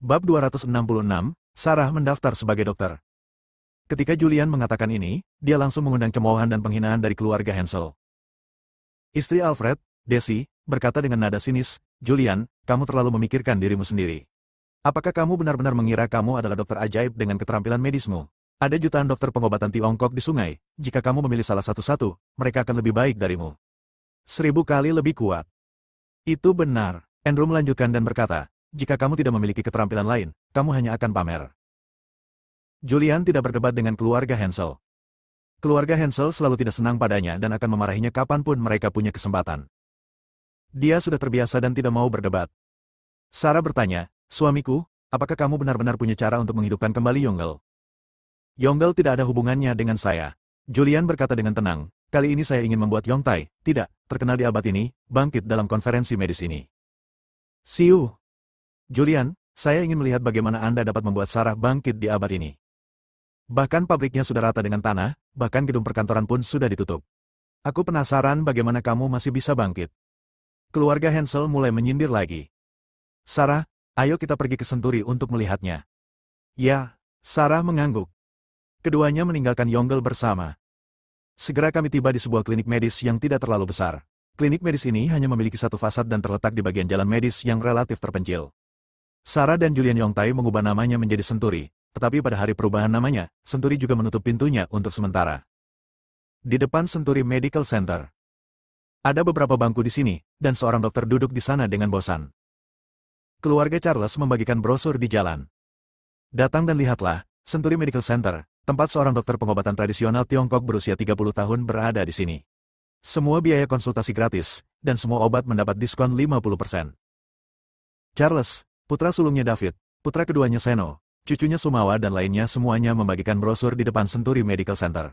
Bab 266, Sarah mendaftar sebagai dokter. Ketika Julian mengatakan ini, dia langsung mengundang cemoohan dan penghinaan dari keluarga Hansel. Istri Alfred, Desi, berkata dengan nada sinis, "Julian, kamu terlalu memikirkan dirimu sendiri. Apakah kamu benar-benar mengira kamu adalah dokter ajaib dengan keterampilan medismu? Ada jutaan dokter pengobatan Tiongkok di sungai, jika kamu memilih salah satu-satu, mereka akan lebih baik darimu. 1000 kali lebih kuat." Itu benar, Andrew melanjutkan dan berkata, "Jika kamu tidak memiliki keterampilan lain, kamu hanya akan pamer." Julian tidak berdebat dengan keluarga Hansel. Keluarga Hansel selalu tidak senang padanya dan akan memarahinya kapanpun mereka punya kesempatan. Dia sudah terbiasa dan tidak mau berdebat. Sarah bertanya, "Suamiku, apakah kamu benar-benar punya cara untuk menghidupkan kembali Yongle?" "Yongle tidak ada hubungannya dengan saya." Julian berkata dengan tenang, "Kali ini saya ingin membuat Yongtai, tidak, terkenal di abad ini, bangkit dalam konferensi medis ini." "Siu." "Julian, saya ingin melihat bagaimana Anda dapat membuat Sarah bangkit di abad ini. Bahkan pabriknya sudah rata dengan tanah, bahkan gedung perkantoran pun sudah ditutup. Aku penasaran bagaimana kamu masih bisa bangkit." Keluarga Hansel mulai menyindir lagi. "Sarah, ayo kita pergi ke Senturi untuk melihatnya." "Ya." Sarah mengangguk. Keduanya meninggalkan Yongle bersama. Segera kami tiba di sebuah klinik medis yang tidak terlalu besar. Klinik medis ini hanya memiliki satu fasad dan terletak di bagian jalan medis yang relatif terpencil. Sarah dan Julian Yongtai mengubah namanya menjadi Senturi, tetapi pada hari perubahan namanya, Senturi juga menutup pintunya untuk sementara. Di depan Senturi Medical Center. Ada beberapa bangku di sini, dan seorang dokter duduk di sana dengan bosan. Keluarga Charles membagikan brosur di jalan. "Datang dan lihatlah, Senturi Medical Center, tempat seorang dokter pengobatan tradisional Tiongkok berusia 30 tahun berada di sini. Semua biaya konsultasi gratis, dan semua obat mendapat diskon 50%. Charles, putra sulungnya David, putra keduanya Seno, cucunya Sumawa dan lainnya semuanya membagikan brosur di depan Senturi Medical Center.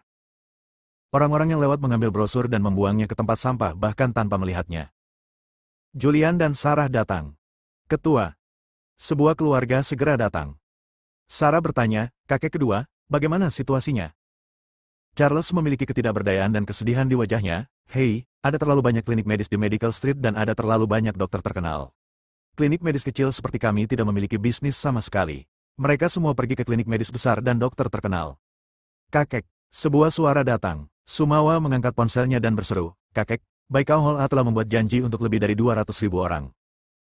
Orang-orang yang lewat mengambil brosur dan membuangnya ke tempat sampah bahkan tanpa melihatnya. Julian dan Sarah datang. "Ketua." Sebuah keluarga segera datang. Sarah bertanya, "Kakek kedua, bagaimana situasinya?" Charles memiliki ketidakberdayaan dan kesedihan di wajahnya. "Hei, ada terlalu banyak klinik medis di Medical Street dan ada terlalu banyak dokter terkenal. Klinik medis kecil seperti kami tidak memiliki bisnis sama sekali. Mereka semua pergi ke klinik medis besar dan dokter terkenal." "Kakek." Sebuah suara datang. Sumawa mengangkat ponselnya dan berseru, "Kakek, Baikau Hall A telah membuat janji untuk lebih dari 200.000 orang.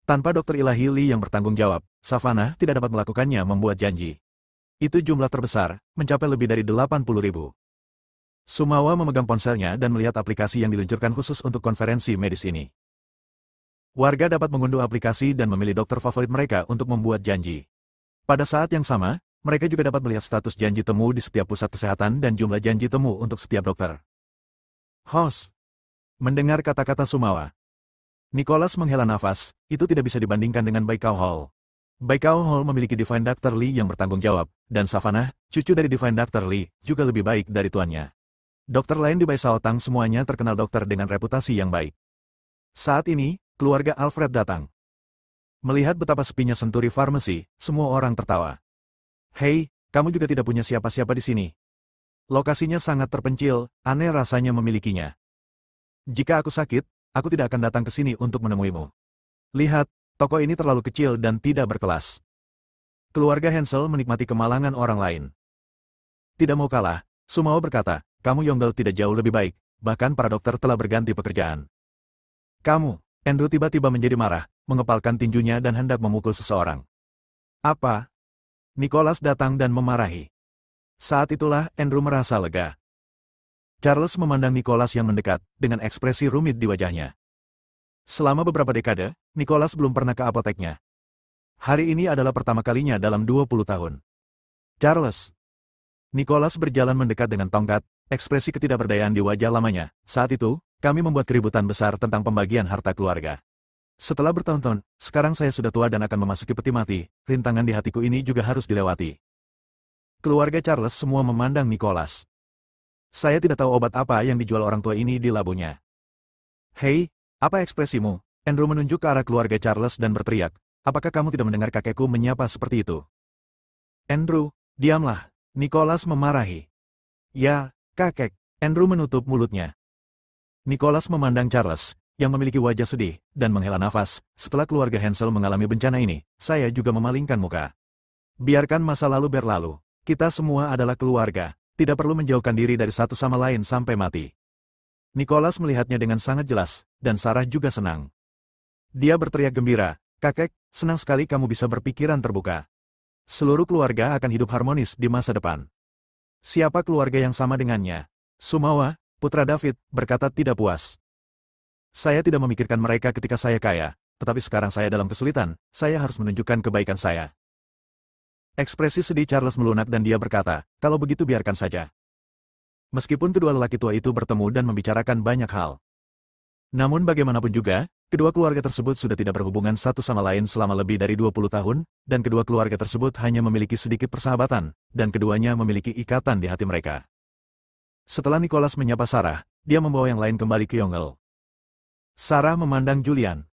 Tanpa Dokter Ilahi Li yang bertanggung jawab, Savannah tidak dapat melakukannya membuat janji. Itu jumlah terbesar, mencapai lebih dari 80.000. Sumawa memegang ponselnya dan melihat aplikasi yang diluncurkan khusus untuk konferensi medis ini. Warga dapat mengunduh aplikasi dan memilih dokter favorit mereka untuk membuat janji. Pada saat yang sama, mereka juga dapat melihat status janji temu di setiap pusat kesehatan dan jumlah janji temu untuk setiap dokter. "Host." Mendengar kata-kata Sumawa, Nicholas menghela nafas, itu tidak bisa dibandingkan dengan Baikau Hall. Baikau Hall memiliki Divine Dr. Lee yang bertanggung jawab, dan Savannah, cucu dari Divine Dr. Lee, juga lebih baik dari tuannya. Dokter lain di Baisaotang semuanya terkenal dokter dengan reputasi yang baik. Saat ini, keluarga Alfred datang. Melihat betapa sepinya Senturi Pharmacy, semua orang tertawa. "Hei, kamu juga tidak punya siapa-siapa di sini. Lokasinya sangat terpencil, aneh rasanya memilikinya. Jika aku sakit, aku tidak akan datang ke sini untuk menemuimu. Lihat, toko ini terlalu kecil dan tidak berkelas." Keluarga Hansel menikmati kemalangan orang lain. Tidak mau kalah, Sumawa berkata, "Kamu Yongle tidak jauh lebih baik, bahkan para dokter telah berganti pekerjaan." "Kamu." Andrew tiba-tiba menjadi marah, mengepalkan tinjunya dan hendak memukul seseorang. "Apa?" Nicholas datang dan memarahi. Saat itulah Andrew merasa lega. Charles memandang Nicholas yang mendekat, dengan ekspresi rumit di wajahnya. Selama beberapa dekade, Nicholas belum pernah ke apoteknya. Hari ini adalah pertama kalinya dalam 20 tahun. "Charles." Nicholas berjalan mendekat dengan tongkat, ekspresi ketidakberdayaan di wajah lamanya. "Saat itu, kami membuat keributan besar tentang pembagian harta keluarga. Setelah bertahun-tahun, sekarang saya sudah tua dan akan memasuki peti mati, rintangan di hatiku ini juga harus dilewati." Keluarga Charles semua memandang Nicholas. "Saya tidak tahu obat apa yang dijual orang tua ini di labunya." "Hei, apa ekspresimu?" Andrew menunjuk ke arah keluarga Charles dan berteriak, "Apakah kamu tidak mendengar kakekku menyapa seperti itu?" "Andrew, diamlah." Nicholas memarahi. "Ya, kakek." Andrew menutup mulutnya. Nicholas memandang Charles, yang memiliki wajah sedih, dan menghela nafas. Setelah keluarga Hansel mengalami bencana ini, saya juga memalingkan muka. Biarkan masa lalu berlalu. Kita semua adalah keluarga, tidak perlu menjauhkan diri dari satu sama lain sampai mati. Nicholas melihatnya dengan sangat jelas, dan Sarah juga senang. Dia berteriak gembira, "Kakek, senang sekali kamu bisa berpikiran terbuka. Seluruh keluarga akan hidup harmonis di masa depan." Siapa keluarga yang sama dengannya? Sumawa, putra David, berkata tidak puas. Saya tidak memikirkan mereka ketika saya kaya, tetapi sekarang saya dalam kesulitan, saya harus menunjukkan kebaikan saya. Ekspresi sedih Charles melunak dan dia berkata, "Kalau begitu biarkan saja." Meskipun kedua lelaki tua itu bertemu dan membicarakan banyak hal. Namun bagaimanapun juga, kedua keluarga tersebut sudah tidak berhubungan satu sama lain selama lebih dari 20 tahun, dan kedua keluarga tersebut hanya memiliki sedikit persahabatan, dan keduanya memiliki ikatan di hati mereka. Setelah Nicholas menyapa Sarah, dia membawa yang lain kembali ke Yongle. Sarah memandang Julian.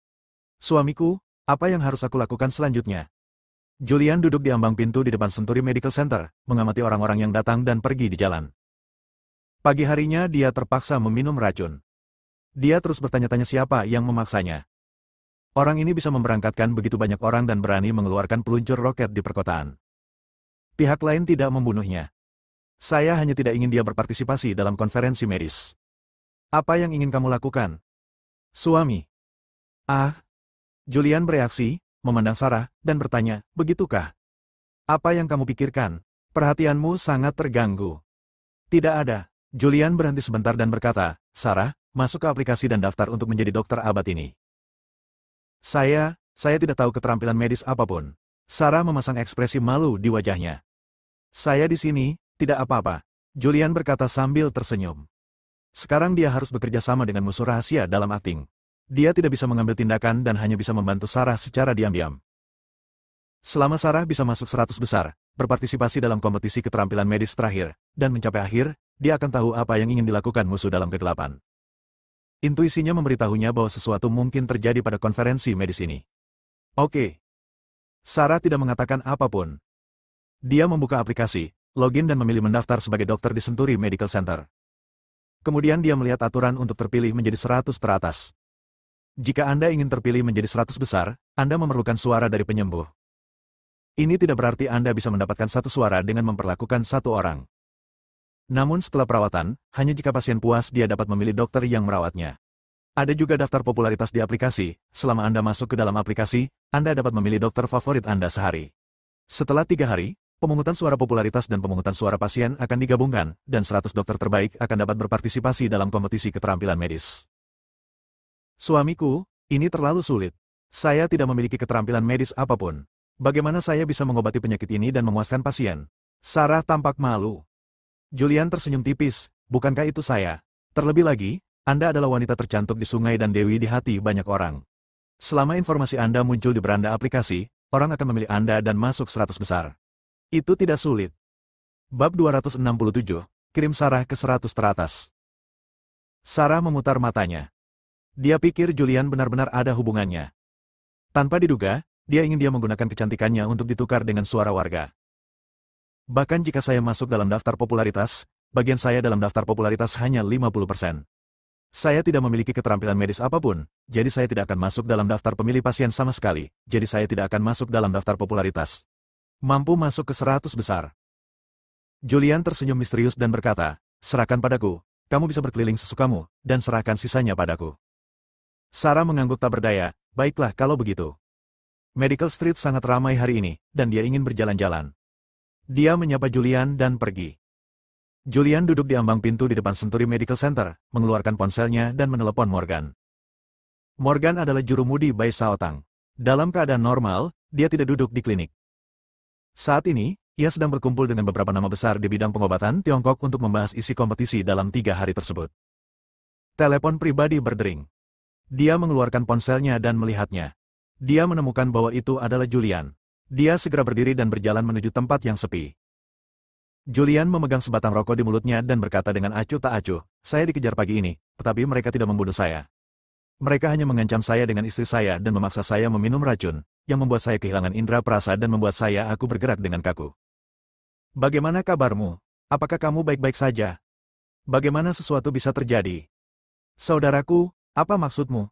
"Suamiku, apa yang harus aku lakukan selanjutnya?" Julian duduk di ambang pintu di depan Century Medical Center, mengamati orang-orang yang datang dan pergi di jalan. Pagi harinya dia terpaksa meminum racun. Dia terus bertanya-tanya siapa yang memaksanya. Orang ini bisa memberangkatkan begitu banyak orang dan berani mengeluarkan peluncur roket di perkotaan. Pihak lain tidak membunuhnya. Saya hanya tidak ingin dia berpartisipasi dalam konferensi medis. Apa yang ingin kamu lakukan? Suami. Ah. Julian bereaksi, memandang Sarah, dan bertanya, "Begitukah? Apa yang kamu pikirkan? Perhatianmu sangat terganggu." "Tidak ada." Julian berhenti sebentar dan berkata, "Sarah, masuk ke aplikasi dan daftar untuk menjadi dokter abad ini." Saya tidak tahu keterampilan medis apapun." Sarah memasang ekspresi malu di wajahnya. "Saya di sini, tidak apa-apa," Julian berkata sambil tersenyum. Sekarang dia harus bekerja sama dengan musuh rahasia dalam akting. Dia tidak bisa mengambil tindakan dan hanya bisa membantu Sarah secara diam-diam. Selama Sarah bisa masuk 100 besar, berpartisipasi dalam kompetisi keterampilan medis terakhir, dan mencapai akhir, dia akan tahu apa yang ingin dilakukan musuh dalam kegelapan. Intuisinya memberitahunya bahwa sesuatu mungkin terjadi pada konferensi medis ini. Oke. Sarah tidak mengatakan apapun. Dia membuka aplikasi, login dan memilih mendaftar sebagai dokter di Century Medical Center. Kemudian dia melihat aturan untuk terpilih menjadi 100 teratas. Jika Anda ingin terpilih menjadi 100 besar, Anda memerlukan suara dari penyembuh. Ini tidak berarti Anda bisa mendapatkan satu suara dengan memperlakukan satu orang. Namun setelah perawatan, hanya jika pasien puas dia dapat memilih dokter yang merawatnya. Ada juga daftar popularitas di aplikasi. Selama Anda masuk ke dalam aplikasi, Anda dapat memilih dokter favorit Anda sehari. Setelah 3 hari, pemungutan suara popularitas dan pemungutan suara pasien akan digabungkan, dan 100 dokter terbaik akan dapat berpartisipasi dalam kompetisi keterampilan medis. Suamiku, ini terlalu sulit. Saya tidak memiliki keterampilan medis apapun. Bagaimana saya bisa mengobati penyakit ini dan memuaskan pasien? Sarah tampak malu. Julian tersenyum tipis, bukankah itu saya? Terlebih lagi, Anda adalah wanita tercantik di sungai dan dewi di hati banyak orang. Selama informasi Anda muncul di beranda aplikasi, orang akan memilih Anda dan masuk 100 besar. Itu tidak sulit. Bab 267, kirim Sarah ke 100 teratas. Sarah memutar matanya. Dia pikir Julian benar-benar ada hubungannya. Tanpa diduga, dia ingin dia menggunakan kecantikannya untuk ditukar dengan suara warga. Bahkan jika saya masuk dalam daftar popularitas, bagian saya dalam daftar popularitas hanya 50%. Saya tidak memiliki keterampilan medis apapun, jadi saya tidak akan masuk dalam daftar pemilih pasien sama sekali, jadi saya tidak akan masuk dalam daftar popularitas. Mampu masuk ke 100 besar. Julian tersenyum misterius dan berkata, "Serahkan padaku, kamu bisa berkeliling sesukamu, dan serahkan sisanya padaku." Sarah mengangguk tak berdaya, "Baiklah kalau begitu." Medical Street sangat ramai hari ini, dan dia ingin berjalan-jalan. Dia menyapa Julian dan pergi. Julian duduk di ambang pintu di depan Century Medical Center, mengeluarkan ponselnya dan menelepon Morgan. Morgan adalah jurumudi Bai Saotang. Dalam keadaan normal, dia tidak duduk di klinik. Saat ini, ia sedang berkumpul dengan beberapa nama besar di bidang pengobatan Tiongkok untuk membahas isi kompetisi dalam 3 hari tersebut. Telepon pribadi berdering. Dia mengeluarkan ponselnya dan melihatnya. Dia menemukan bahwa itu adalah Julian. Dia segera berdiri dan berjalan menuju tempat yang sepi. Julian memegang sebatang rokok di mulutnya dan berkata dengan acuh tak acuh, "Saya dikejar pagi ini, tetapi mereka tidak membunuh saya. Mereka hanya mengancam saya dengan istri saya dan memaksa saya meminum racun, yang membuat saya kehilangan indera perasa dan membuat aku bergerak dengan kaku. Bagaimana kabarmu? Apakah kamu baik-baik saja? Bagaimana sesuatu bisa terjadi?" "Saudaraku, Apa maksudmu?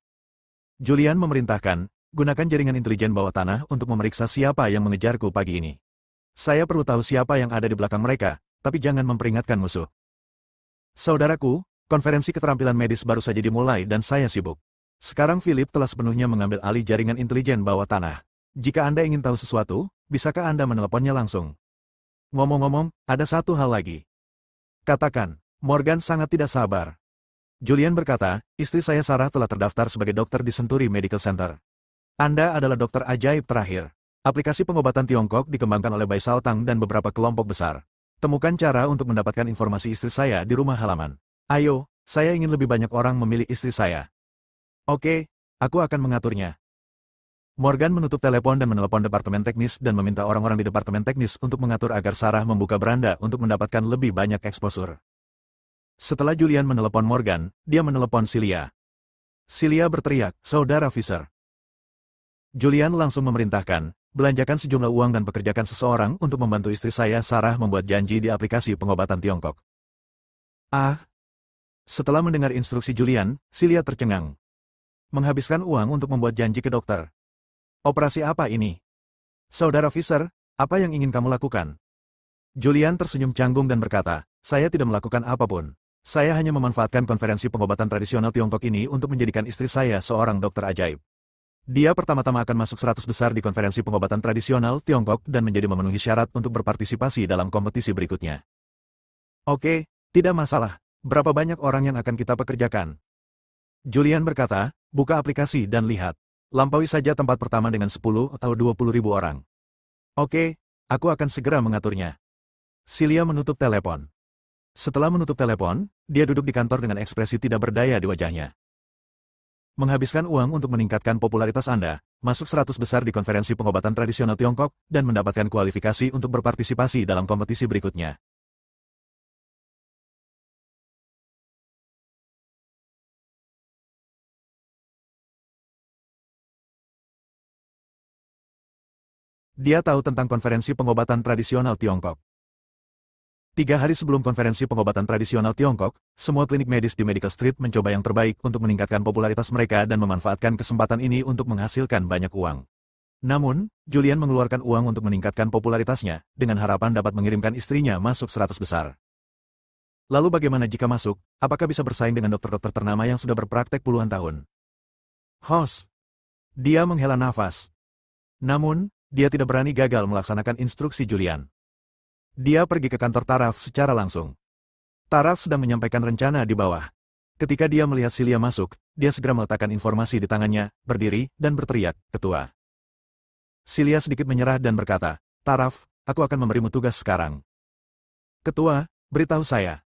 Julian memerintahkan, gunakan jaringan intelijen bawah tanah untuk memeriksa siapa yang mengejarku pagi ini. Saya perlu tahu siapa yang ada di belakang mereka, tapi jangan memperingatkan musuh. Saudaraku, konferensi keterampilan medis baru saja dimulai dan saya sibuk. Sekarang Philip telah sepenuhnya mengambil alih jaringan intelijen bawah tanah. Jika Anda ingin tahu sesuatu, bisakah Anda meneleponnya langsung? Ngomong-ngomong, ada satu hal lagi. Katakan, Morgan sangat tidak sabar. Julian berkata, istri saya Sarah telah terdaftar sebagai dokter di Century Medical Center. Anda adalah dokter ajaib terakhir. Aplikasi pengobatan Tiongkok dikembangkan oleh Bai Shaotang dan beberapa kelompok besar. Temukan cara untuk mendapatkan informasi istri saya di rumah halaman. Ayo, saya ingin lebih banyak orang memilih istri saya. Oke, aku akan mengaturnya. Morgan menutup telepon dan menelepon departemen teknis dan meminta orang-orang di departemen teknis untuk mengatur agar Sarah membuka beranda untuk mendapatkan lebih banyak eksposur. Setelah Julian menelepon Morgan, dia menelepon Celia. Celia berteriak, "Saudara Fisher." Julian langsung memerintahkan, belanjakan sejumlah uang dan pekerjakan seseorang untuk membantu istri saya Sarah membuat janji di aplikasi pengobatan Tiongkok. Setelah mendengar instruksi Julian, Celia tercengang. Menghabiskan uang untuk membuat janji ke dokter. Operasi apa ini? Saudara Fisher, apa yang ingin kamu lakukan? Julian tersenyum canggung dan berkata, saya tidak melakukan apapun. Saya hanya memanfaatkan konferensi pengobatan tradisional Tiongkok ini untuk menjadikan istri saya seorang dokter ajaib. Dia pertama-tama akan masuk 100 besar di konferensi pengobatan tradisional Tiongkok dan menjadi memenuhi syarat untuk berpartisipasi dalam kompetisi berikutnya. Oke, tidak masalah. Berapa banyak orang yang akan kita pekerjakan? Julian berkata, buka aplikasi dan lihat. Lampaui saja tempat pertama dengan 10 atau 20 ribu orang. Oke, aku akan segera mengaturnya. Celia menutup telepon. Setelah menutup telepon, dia duduk di kantor dengan ekspresi tidak berdaya di wajahnya. Menghabiskan uang untuk meningkatkan popularitas Anda, masuk 100 besar di konferensi pengobatan tradisional Tiongkok, dan mendapatkan kualifikasi untuk berpartisipasi dalam kompetisi berikutnya. Dia tahu tentang konferensi pengobatan tradisional Tiongkok. 3 hari sebelum konferensi pengobatan tradisional Tiongkok, semua klinik medis di Medical Street mencoba yang terbaik untuk meningkatkan popularitas mereka dan memanfaatkan kesempatan ini untuk menghasilkan banyak uang. Namun, Julian mengeluarkan uang untuk meningkatkan popularitasnya, dengan harapan dapat mengirimkan istrinya masuk 100 besar. Lalu bagaimana jika masuk, apakah bisa bersaing dengan dokter-dokter ternama yang sudah berpraktek puluhan tahun? Dia menghela nafas. Namun, dia tidak berani gagal melaksanakan instruksi Julian. Dia pergi ke kantor Taraf secara langsung. Taraf sedang menyampaikan rencana di bawah. Ketika dia melihat Celia masuk, dia segera meletakkan informasi di tangannya, berdiri, dan berteriak, "Ketua." Celia sedikit menyerah dan berkata, "Taraf, aku akan memberimu tugas sekarang." "Ketua, beritahu saya."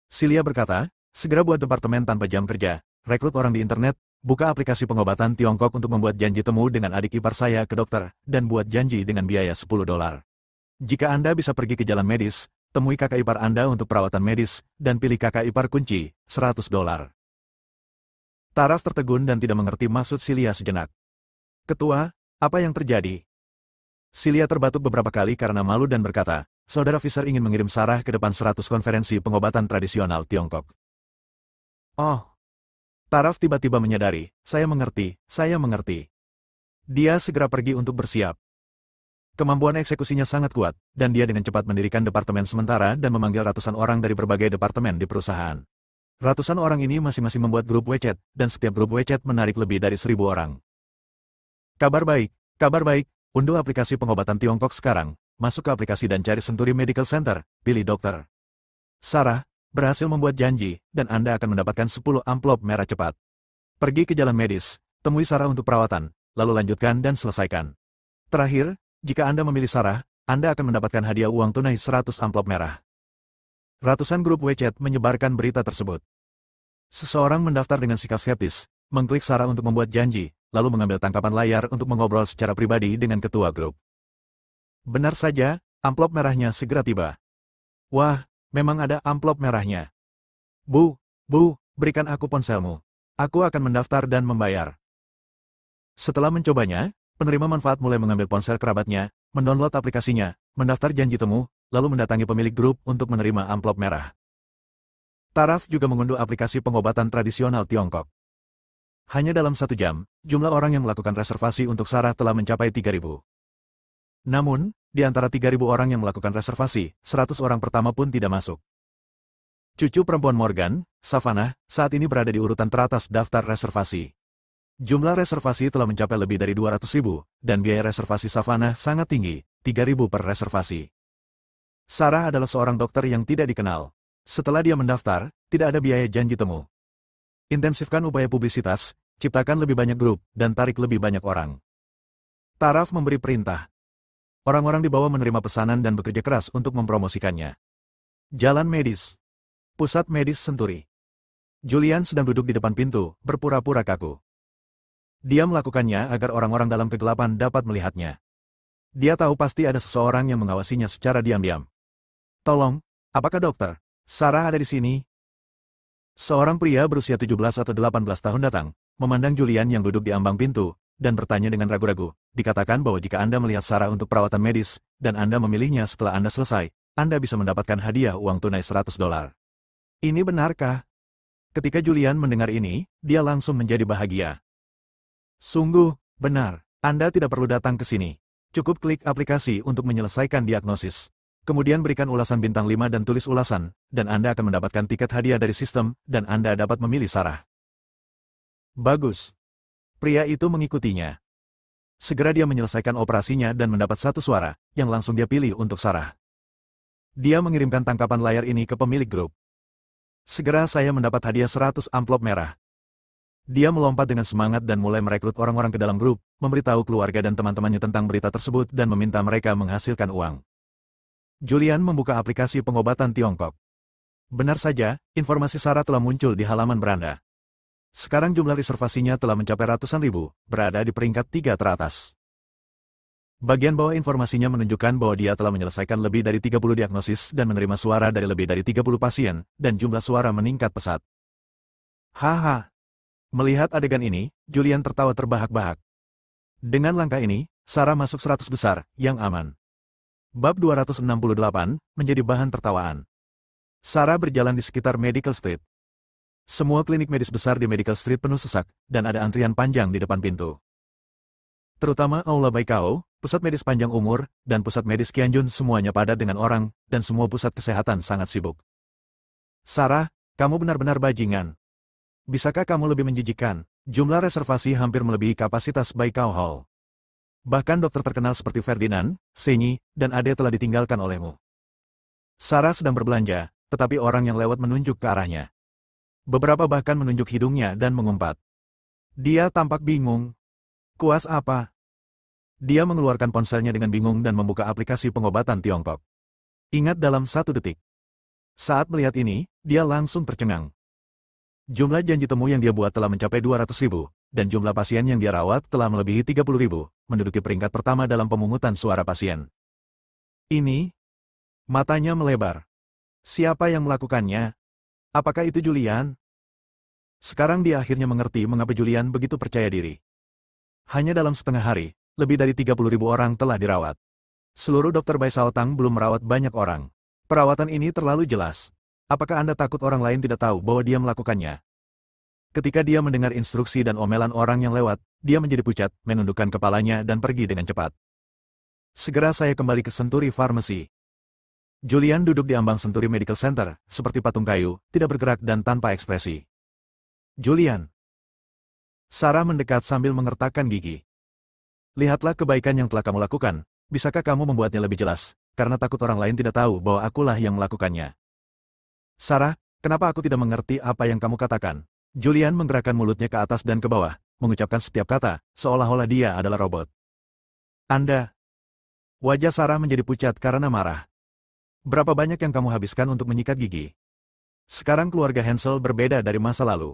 Celia berkata, "Segera buat departemen tanpa jam kerja, rekrut orang di internet, buka aplikasi pengobatan Tiongkok untuk membuat janji temu dengan adik ipar saya ke dokter, dan buat janji dengan biaya $10. Jika Anda bisa pergi ke jalan medis, temui kakak ipar Anda untuk perawatan medis, dan pilih kakak ipar kunci, $100. Taraf tertegun dan tidak mengerti maksud Celia sejenak. "Ketua, apa yang terjadi?" Celia terbatuk beberapa kali karena malu dan berkata, "Saudara Fisher ingin mengirim Sarah ke depan 100 konferensi pengobatan tradisional Tiongkok." Oh. Taraf tiba-tiba menyadari, saya mengerti. Dia segera pergi untuk bersiap. Kemampuan eksekusinya sangat kuat, dan dia dengan cepat mendirikan departemen sementara dan memanggil ratusan orang dari berbagai departemen di perusahaan. Ratusan orang ini masing-masing membuat grup WeChat, dan setiap grup WeChat menarik lebih dari 1.000 orang. Kabar baik, unduh aplikasi pengobatan Tiongkok sekarang, masuk ke aplikasi dan cari Century Medical Center, pilih dokter. Sarah, berhasil membuat janji, dan Anda akan mendapatkan 10 amplop merah cepat. Pergi ke jalan medis, temui Sarah untuk perawatan, lalu lanjutkan dan selesaikan. Terakhir, jika Anda memilih Sarah, Anda akan mendapatkan hadiah uang tunai 100 amplop merah. Ratusan grup WeChat menyebarkan berita tersebut. Seseorang mendaftar dengan sikap skeptis, mengklik Sarah untuk membuat janji, lalu mengambil tangkapan layar untuk mengobrol secara pribadi dengan ketua grup. Benar saja, amplop merahnya segera tiba. Wah, memang ada amplop merahnya. Bu, berikan aku ponselmu. Aku akan mendaftar dan membayar. Setelah mencobanya, penerima manfaat mulai mengambil ponsel kerabatnya, mendownload aplikasinya, mendaftar janji temu, lalu mendatangi pemilik grup untuk menerima amplop merah. Taraf juga mengunduh aplikasi pengobatan tradisional Tiongkok. Hanya dalam 1 jam, jumlah orang yang melakukan reservasi untuk Sarah telah mencapai 3.000. Namun, di antara 3.000 orang yang melakukan reservasi, 100 orang pertama pun tidak masuk. Cucu perempuan Morgan, Savannah, saat ini berada di urutan teratas daftar reservasi. Jumlah reservasi telah mencapai lebih dari 200.000, dan biaya reservasi Savannah sangat tinggi, 3.000 per reservasi. Sarah adalah seorang dokter yang tidak dikenal. Setelah dia mendaftar, tidak ada biaya janji temu. Intensifkan upaya publisitas, ciptakan lebih banyak grup, dan tarik lebih banyak orang. Taraf memberi perintah. Orang-orang di bawah menerima pesanan dan bekerja keras untuk mempromosikannya. Jalan medis. Pusat medis Senturi. Julian sedang duduk di depan pintu, berpura-pura kaku. Dia melakukannya agar orang-orang dalam kegelapan dapat melihatnya. Dia tahu pasti ada seseorang yang mengawasinya secara diam-diam. Tolong, apakah dokter Sarah ada di sini? Seorang pria berusia 17 atau 18 tahun datang, memandang Julian yang duduk di ambang pintu, dan bertanya dengan ragu-ragu. Dikatakan bahwa jika Anda melihat Sarah untuk perawatan medis, dan Anda memilihnya setelah Anda selesai, Anda bisa mendapatkan hadiah uang tunai $100. Ini benarkah? Ketika Julian mendengar ini, dia langsung menjadi bahagia. Sungguh, benar. Anda tidak perlu datang ke sini. Cukup klik aplikasi untuk menyelesaikan diagnosis. Kemudian berikan ulasan bintang 5 dan tulis ulasan, dan Anda akan mendapatkan tiket hadiah dari sistem, dan Anda dapat memilih Sarah. Bagus. Pria itu mengikutinya. Segera dia menyelesaikan operasinya dan mendapat 1 suara, yang langsung dia pilih untuk Sarah. Dia mengirimkan tangkapan layar ini ke pemilik grup. Segera saya mendapat hadiah 100 amplop merah. Dia melompat dengan semangat dan mulai merekrut orang-orang ke dalam grup, memberitahu keluarga dan teman-temannya tentang berita tersebut dan meminta mereka menghasilkan uang. Julian membuka aplikasi pengobatan Tiongkok. Benar saja, informasi Sarah telah muncul di halaman beranda. Sekarang jumlah reservasinya telah mencapai ratusan ribu, berada di peringkat 3 teratas. Bagian bawah informasinya menunjukkan bahwa dia telah menyelesaikan lebih dari 30 diagnosis dan menerima suara dari lebih dari 30 pasien, dan jumlah suara meningkat pesat. Haha. Melihat adegan ini, Julian tertawa terbahak-bahak. Dengan langkah ini, Sarah masuk 100 besar, yang aman. Bab 268, menjadi bahan tertawaan. Sarah berjalan di sekitar Medical Street. Semua klinik medis besar di Medical Street penuh sesak, dan ada antrian panjang di depan pintu. Terutama Aula Baikao, pusat medis panjang umur, dan pusat medis Qianjun semuanya padat dengan orang, dan semua pusat kesehatan sangat sibuk. Sarah, kamu benar-benar bajingan. Bisakah kamu lebih menjijikan? Jumlah reservasi hampir melebihi kapasitas Baikao Hall. Bahkan dokter terkenal seperti Ferdinand, Senyi, dan Ade telah ditinggalkan olehmu. Sarah sedang berbelanja, tetapi orang yang lewat menunjuk ke arahnya. Beberapa bahkan menunjuk hidungnya dan mengumpat. Dia tampak bingung. Kuas apa? Dia mengeluarkan ponselnya dengan bingung dan membuka aplikasi pengobatan Tiongkok. Ingat dalam 1 detik. Saat melihat ini, dia langsung tercengang. Jumlah janji temu yang dia buat telah mencapai 200.000, dan jumlah pasien yang dia rawat telah melebihi 30.000, menduduki peringkat pertama dalam pemungutan suara pasien. Ini? Matanya melebar. Siapa yang melakukannya? Apakah itu Julian? Sekarang dia akhirnya mengerti mengapa Julian begitu percaya diri. Hanya dalam setengah hari, lebih dari 30.000 orang telah dirawat. Seluruh dokter Bai Shaotang belum merawat banyak orang. Perawatan ini terlalu jelas. Apakah Anda takut orang lain tidak tahu bahwa dia melakukannya? Ketika dia mendengar instruksi dan omelan orang yang lewat, dia menjadi pucat, menundukkan kepalanya dan pergi dengan cepat. Segera saya kembali ke Senturi Pharmacy. Julian duduk di ambang Senturi Medical Center, seperti patung kayu, tidak bergerak dan tanpa ekspresi. Julian. Sarah mendekat sambil mengertakkan gigi. Lihatlah kebaikan yang telah kamu lakukan, bisakah kamu membuatnya lebih jelas, karena takut orang lain tidak tahu bahwa akulah yang melakukannya. Sarah, kenapa aku tidak mengerti apa yang kamu katakan? Julian menggerakkan mulutnya ke atas dan ke bawah, mengucapkan setiap kata, seolah-olah dia adalah robot. Anda. Wajah Sarah menjadi pucat karena marah. Berapa banyak yang kamu habiskan untuk menyikat gigi? Sekarang keluarga Hansel berbeda dari masa lalu.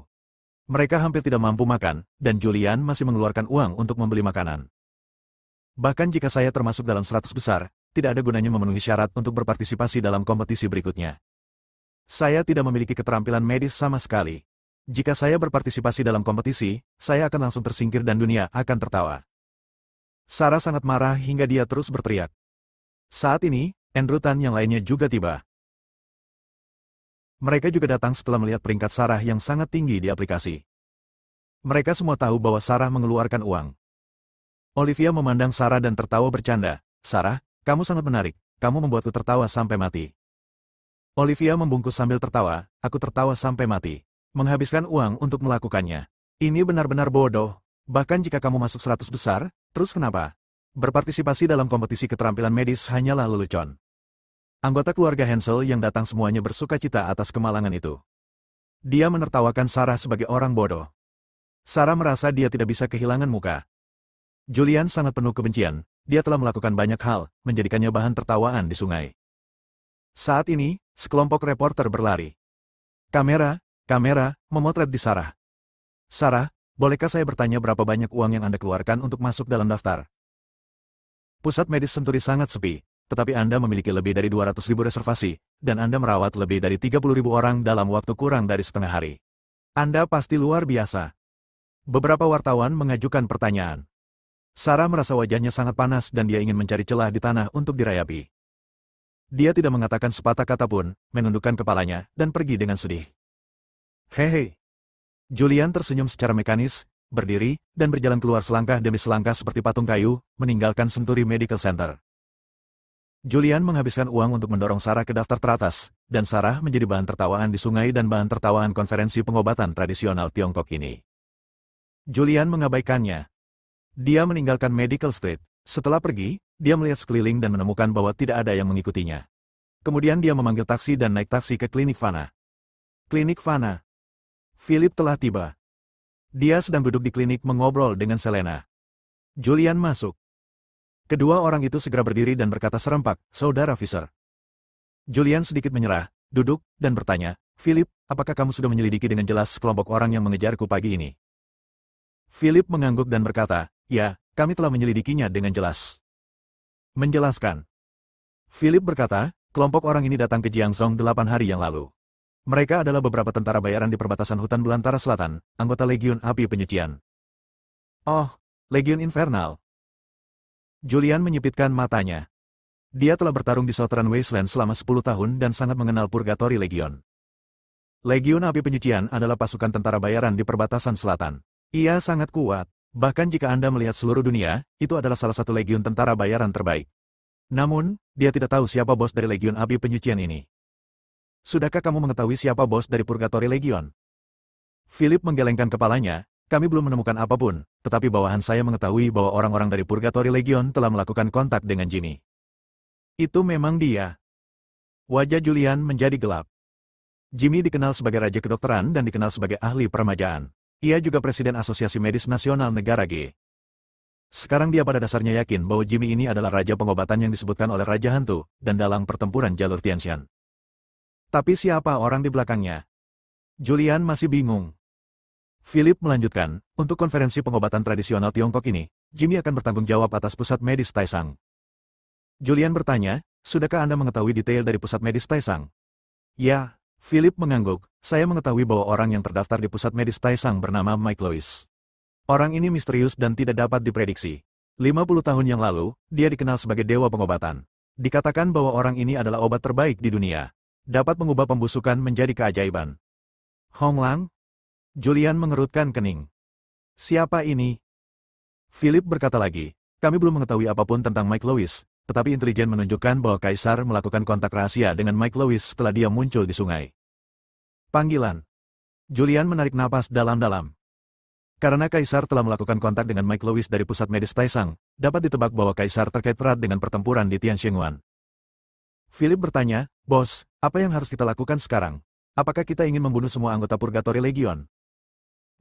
Mereka hampir tidak mampu makan, dan Julian masih mengeluarkan uang untuk membeli makanan. Bahkan jika saya termasuk dalam 100 besar, tidak ada gunanya memenuhi syarat untuk berpartisipasi dalam kompetisi berikutnya. Saya tidak memiliki keterampilan medis sama sekali. Jika saya berpartisipasi dalam kompetisi, saya akan langsung tersingkir dan dunia akan tertawa. Sarah sangat marah hingga dia terus berteriak. Saat ini, Andrew Tan yang lainnya juga tiba. Mereka juga datang setelah melihat peringkat Sarah yang sangat tinggi di aplikasi. Mereka semua tahu bahwa Sarah mengeluarkan uang. Olivia memandang Sarah dan tertawa bercanda. Sarah, kamu sangat menarik. Kamu membuatku tertawa sampai mati. Olivia membungkuk sambil tertawa. Aku tertawa sampai mati. Menghabiskan uang untuk melakukannya. Ini benar-benar bodoh. Bahkan jika kamu masuk 100 besar, terus kenapa? Berpartisipasi dalam kompetisi keterampilan medis hanyalah lelucon. Anggota keluarga Hansel yang datang semuanya bersuka cita atas kemalangan itu. Dia menertawakan Sarah sebagai orang bodoh. Sarah merasa dia tidak bisa kehilangan muka. Julian sangat penuh kebencian, dia telah melakukan banyak hal, menjadikannya bahan tertawaan di sungai. Saat ini, sekelompok reporter berlari. Kamera, memotret di Sarah. Sarah, bolehkah saya bertanya berapa banyak uang yang Anda keluarkan untuk masuk dalam daftar? Pusat medis Senturi sangat sepi, tetapi Anda memiliki lebih dari 200.000 reservasi, dan Anda merawat lebih dari 30.000 orang dalam waktu kurang dari setengah hari. Anda pasti luar biasa. Beberapa wartawan mengajukan pertanyaan. Sarah merasa wajahnya sangat panas dan dia ingin mencari celah di tanah untuk dirayapi. Dia tidak mengatakan sepatah kata pun, menundukkan kepalanya, dan pergi dengan sedih. Hehe. Julian tersenyum secara mekanis, berdiri, dan berjalan keluar selangkah demi selangkah seperti patung kayu, meninggalkan Senturi Medical Center. Julian menghabiskan uang untuk mendorong Sarah ke daftar teratas, dan Sarah menjadi bahan tertawaan di sungai dan bahan tertawaan konferensi pengobatan tradisional Tiongkok ini. Julian mengabaikannya. Dia meninggalkan Medical Street. Setelah pergi, dia melihat sekeliling dan menemukan bahwa tidak ada yang mengikutinya. Kemudian dia memanggil taksi dan naik taksi ke Klinik Fana. Klinik Fana. Philip telah tiba. Dia sedang duduk di klinik mengobrol dengan Selena. Julian masuk. Kedua orang itu segera berdiri dan berkata serempak, "Saudara Fisher." Julian sedikit menyerah, duduk, dan bertanya, "Philip, apakah kamu sudah menyelidiki dengan jelas kelompok orang yang mengejarku pagi ini?" Philip mengangguk dan berkata, "Ya, kami telah menyelidikinya dengan jelas." Menjelaskan. Philip berkata, kelompok orang ini datang ke Jiangzhou 8 hari yang lalu. Mereka adalah beberapa tentara bayaran di perbatasan hutan belantara selatan, anggota Legiun Api Penyucian. Oh, Legiun Infernal. Julian menyipitkan matanya. Dia telah bertarung di Southern Wasteland selama 10 tahun dan sangat mengenal Purgatory Legion. Legiun Api Penyucian adalah pasukan tentara bayaran di perbatasan selatan. Ia sangat kuat, bahkan jika Anda melihat seluruh dunia, itu adalah salah satu legiun tentara bayaran terbaik. Namun, dia tidak tahu siapa bos dari Legiun Api Penyucian ini. Sudahkah kamu mengetahui siapa bos dari Purgatory Legion? Philip menggelengkan kepalanya, kami belum menemukan apapun, tetapi bawahan saya mengetahui bahwa orang-orang dari Purgatory Legion telah melakukan kontak dengan Jimmy. Itu memang dia. Wajah Julian menjadi gelap. Jimmy dikenal sebagai raja kedokteran dan dikenal sebagai ahli peremajaan. Ia juga presiden Asosiasi Medis Nasional Negara G. Sekarang dia pada dasarnya yakin bahwa Jimmy ini adalah raja pengobatan yang disebutkan oleh Raja Hantu, dan dalam pertempuran jalur Tianshan. Tapi siapa orang di belakangnya? Julian masih bingung. Philip melanjutkan, untuk konferensi pengobatan tradisional Tiongkok ini, Jimmy akan bertanggung jawab atas pusat medis Taisang. Julian bertanya, sudahkah Anda mengetahui detail dari pusat medis Taisang? Ya. Philip mengangguk, saya mengetahui bahwa orang yang terdaftar di pusat medis Taisang bernama Mike Lewis. Orang ini misterius dan tidak dapat diprediksi. 50 tahun yang lalu, dia dikenal sebagai dewa pengobatan. Dikatakan bahwa orang ini adalah obat terbaik di dunia. Dapat mengubah pembusukan menjadi keajaiban. Hong Lang? Julian mengerutkan kening. Siapa ini? Philip berkata lagi, kami belum mengetahui apapun tentang Mike Lewis, tetapi intelijen menunjukkan bahwa Kaisar melakukan kontak rahasia dengan Mike Lewis setelah dia muncul di sungai. Panggilan. Julian menarik napas dalam-dalam. Karena Kaisar telah melakukan kontak dengan Mike Lewis dari pusat medis Taisang, dapat ditebak bahwa Kaisar terkait erat dengan pertempuran di Tianxinghuan. Philip bertanya, "Bos, apa yang harus kita lakukan sekarang? Apakah kita ingin membunuh semua anggota Purgatory Legion?"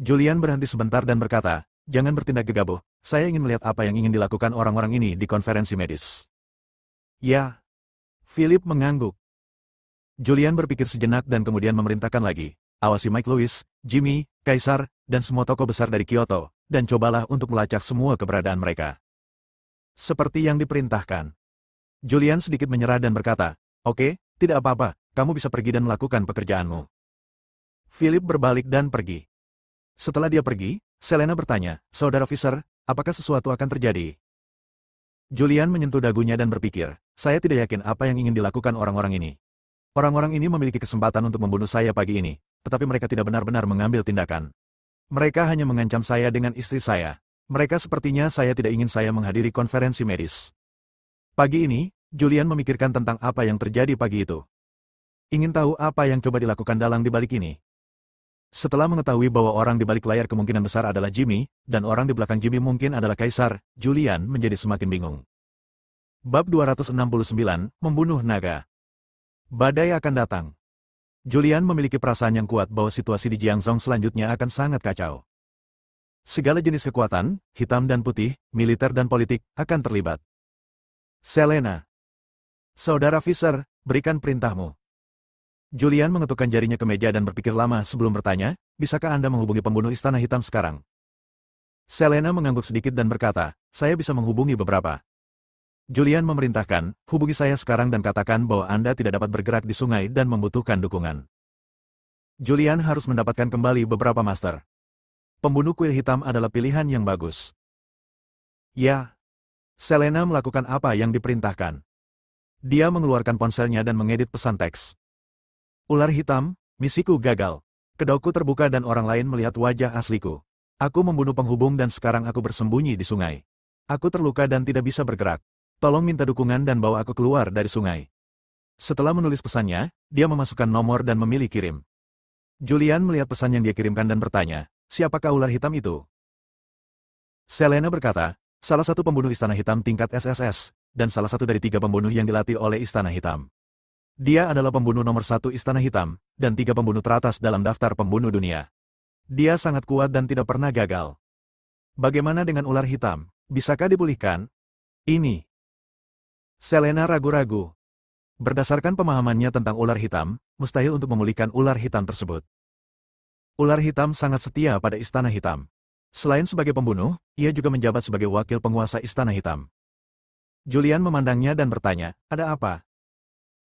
Julian berhenti sebentar dan berkata, "Jangan bertindak gegabah, saya ingin melihat apa yang ingin dilakukan orang-orang ini di konferensi medis." Ya. Philip mengangguk. Julian berpikir sejenak dan kemudian memerintahkan lagi, awasi Mike Lewis, Jimmy, Kaisar, dan semua tokoh besar dari Kyoto, dan cobalah untuk melacak semua keberadaan mereka. Seperti yang diperintahkan. Julian sedikit menyerah dan berkata, "Oke, tidak apa-apa, kamu bisa pergi dan melakukan pekerjaanmu." Philip berbalik dan pergi. Setelah dia pergi, Selena bertanya, "Saudara Fisher, apakah sesuatu akan terjadi?" Julian menyentuh dagunya dan berpikir, saya tidak yakin apa yang ingin dilakukan orang-orang ini. Orang-orang ini memiliki kesempatan untuk membunuh saya pagi ini, tetapi mereka tidak benar-benar mengambil tindakan. Mereka hanya mengancam saya dengan istri saya. Mereka sepertinya saya tidak ingin saya menghadiri konferensi medis. Pagi ini, Julian memikirkan tentang apa yang terjadi pagi itu. Ingin tahu apa yang coba dilakukan dalang di balik ini. Setelah mengetahui bahwa orang di balik layar kemungkinan besar adalah Jimmy, dan orang di belakang Jimmy mungkin adalah Kaisar, Julian menjadi semakin bingung. Bab 269, Membunuh Naga. Badai akan datang. Julian memiliki perasaan yang kuat bahwa situasi di Jiangzhou selanjutnya akan sangat kacau. Segala jenis kekuatan, hitam dan putih, militer dan politik, akan terlibat. Selena. Saudara Fisher, berikan perintahmu. Julian mengetukkan jarinya ke meja dan berpikir lama sebelum bertanya, bisakah Anda menghubungi pembunuh Istana Hitam sekarang? Selena mengangguk sedikit dan berkata, saya bisa menghubungi beberapa. Julian memerintahkan, hubungi saya sekarang dan katakan bahwa Anda tidak dapat bergerak di sungai dan membutuhkan dukungan. Julian harus mendapatkan kembali beberapa master. Pembunuh kuil hitam adalah pilihan yang bagus. Ya. Selena melakukan apa yang diperintahkan. Dia mengeluarkan ponselnya dan mengedit pesan teks. Ular hitam, misiku gagal. Kedokku terbuka dan orang lain melihat wajah asliku. Aku membunuh penghubung dan sekarang aku bersembunyi di sungai. Aku terluka dan tidak bisa bergerak. Tolong minta dukungan dan bawa aku keluar dari sungai. Setelah menulis pesannya, dia memasukkan nomor dan memilih kirim. Julian melihat pesan yang dia kirimkan dan bertanya, siapakah ular hitam itu? Selena berkata, salah satu pembunuh Istana Hitam tingkat SSS, dan salah satu dari 3 pembunuh yang dilatih oleh Istana Hitam. Dia adalah pembunuh nomor 1 Istana Hitam, dan 3 pembunuh teratas dalam daftar pembunuh dunia. Dia sangat kuat dan tidak pernah gagal. Bagaimana dengan ular hitam? Bisakah dipulihkan? Ini. Selena ragu-ragu. Berdasarkan pemahamannya tentang ular hitam, mustahil untuk memulihkan ular hitam tersebut. Ular hitam sangat setia pada Istana Hitam. Selain sebagai pembunuh, ia juga menjabat sebagai wakil penguasa Istana Hitam. Julian memandangnya dan bertanya, ada apa?